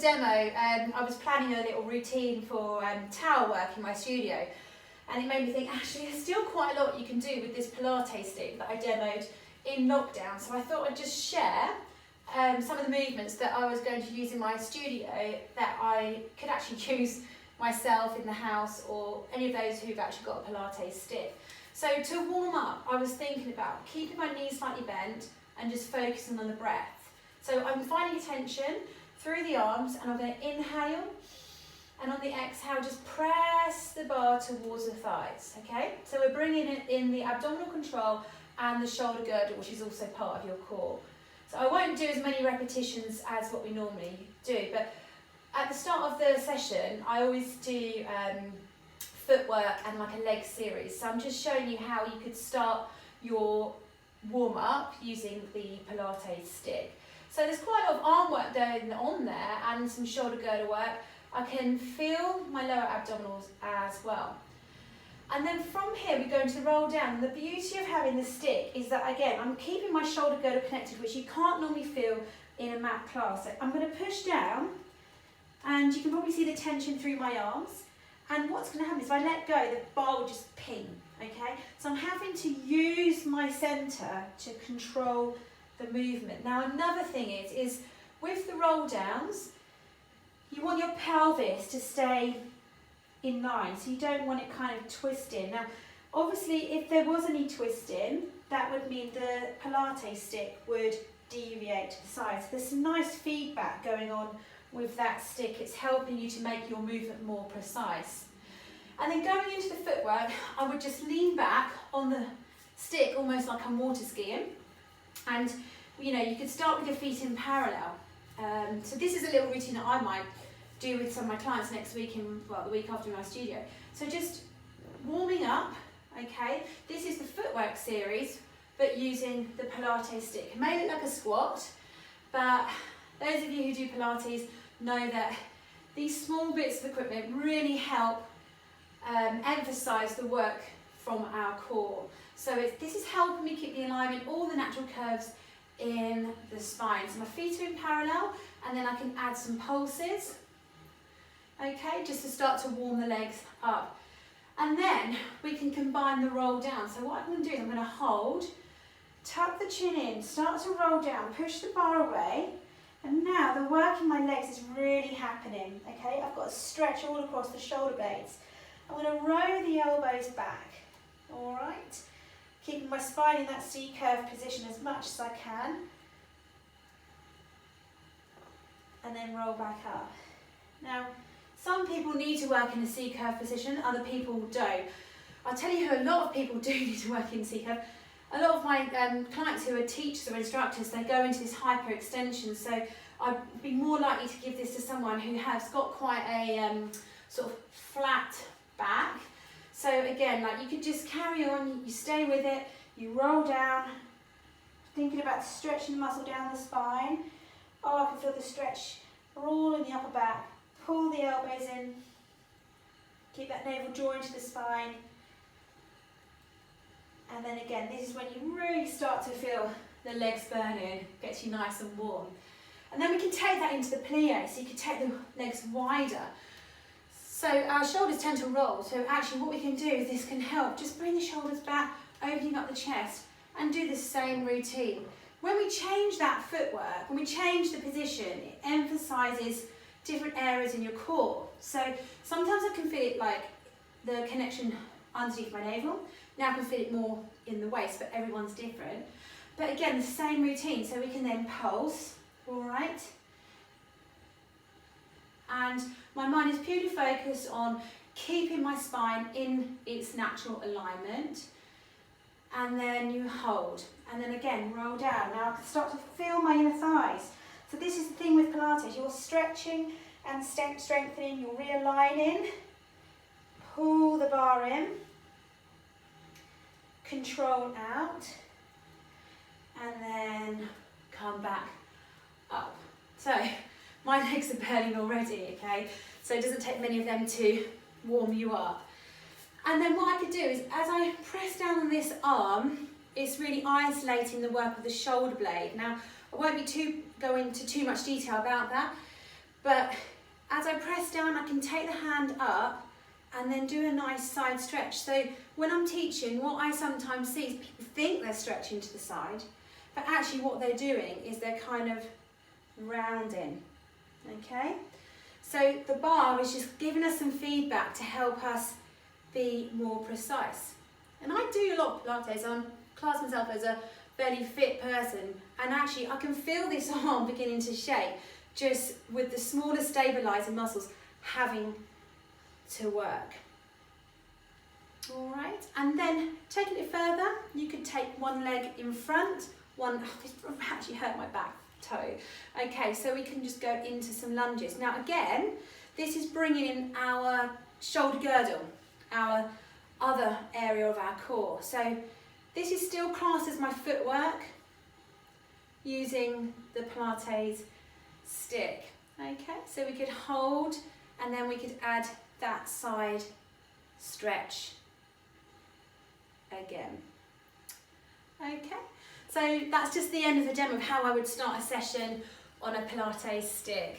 demo. I was planning a little routine for tower work in my studio, and it made me think, actually, there's still quite a lot you can do with this Pilates stick that I demoed in lockdown. So I thought I'd just share some of the movements that I was going to use in my studio that I could actually use myself in the house, or any of those who've actually got a Pilates stick. So to warm up, I was thinking about keeping my knees slightly bent and just focusing on the breath. So I'm finding attention through the arms, and I'm going to inhale, and on the exhale just press the bar towards the thighs, okay? So we're bringing it in the abdominal control and the shoulder girdle, which is also part of your core. So I won't do as many repetitions as what we normally do, but at the start of the session, I always do footwork and like a leg series. So I'm just showing you how you could start your warm up using the Pilates stick. So there's quite a lot of arm work going on there and some shoulder girdle work. I can feel my lower abdominals as well. And then from here we go into the roll down. And the beauty of having the stick is that, again, I'm keeping my shoulder girdle connected, which you can't normally feel in a mat class. So I'm going to push down, and you can probably see the tension through my arms. And what's going to happen is if I let go, the bar will just ping, okay? So I'm having to use my centre to control the movement. Now another thing is with the roll downs, you want your pelvis to stay in line, so you don't want it kind of twisting. Now obviously if there was any twisting, that would mean the Pilates stick would deviate to the side. So there's some nice feedback going on with that stick. It's helping you to make your movement more precise. And then going into the footwork, I would just lean back on the stick almost like I'm water skiing, and you know, you could start with your feet in parallel. So this is a little routine that I might do with some of my clients next week, the week after in my studio. So just warming up, okay? This is the footwork series, but using the Pilates stick. It may look like a squat, but those of you who do Pilates know that these small bits of equipment really help emphasize the work from our core. So this is helping me keep the alignment, all the natural curves in the spine. So my feet are in parallel, and then I can add some pulses, okay, just to start to warm the legs up. And then we can combine the roll down. So what I'm going to do is I'm going to hold, tuck the chin in, start to roll down, push the bar away, and now the work in my legs is really happening, okay? I've got a stretch all across the shoulder blades. I'm going to row the elbows back, all right? Keeping my spine in that C-curve position as much as I can. And then roll back up. Now, some people need to work in a C-curve position, other people don't. I'll tell you who a lot of people do need to work in C-curve. A lot of my clients who are teachers or instructors, they go into this hyperextension. So I'd be more likely to give this to someone who has got quite a sort of flat back. So again, like, you could just carry on, you stay with it, you roll down, thinking about stretching the muscle down the spine. Oh, I can feel the stretch all in the upper back. Pull the elbows in, keep that navel joined to the spine. And then again, this is when you really start to feel the legs burning, gets you nice and warm. And then we can take that into the plie, so you can take the legs wider. So our shoulders tend to roll, so actually what we can do is this can help. Just bring the shoulders back, opening up the chest, and do the same routine. When we change that footwork, when we change the position, it emphasizes different areas in your core. So sometimes I can feel it like the connection underneath my navel. Now I can feel it more in the waist, but everyone's different. But again, the same routine, so we can then pulse, all right? And my mind is purely focused on keeping my spine in its natural alignment. And then you hold. And then again, roll down. Now I can start to feel my inner thighs. So this is the thing with Pilates. You're stretching and strengthening, you're realigning. Pull the bar in. Control out. And then come back up. So my legs are burning already, okay? So it doesn't take many of them to warm you up. And then what I could do is, as I press down on this arm, it's really isolating the work of the shoulder blade. Now, I won't go into too much detail about that, but can take the hand up and then do a nice side stretch. So when I'm teaching, what I sometimes see is people think they're stretching to the side, but actually what they're doing is they're kind of rounding, okay? So the bar is just giving us some feedback to help us be more precise. And I do a lot of Pilates. I class myself as a fairly fit person, and actually I can feel this arm beginning to shake just with the smaller stabilizer muscles having to work. All right, and then taking it further, you could take one leg in front, this actually hurt my back toe. Okay, so we can just go into some lunges. Now again, this is bringing in our shoulder girdle, our other area of our core. So this is still classed as my footwork using the Pilates stick. Okay, so we could hold and then we could add that side stretch again. Okay, so that's just the end of the demo of how I would start a session on a Pilates stick.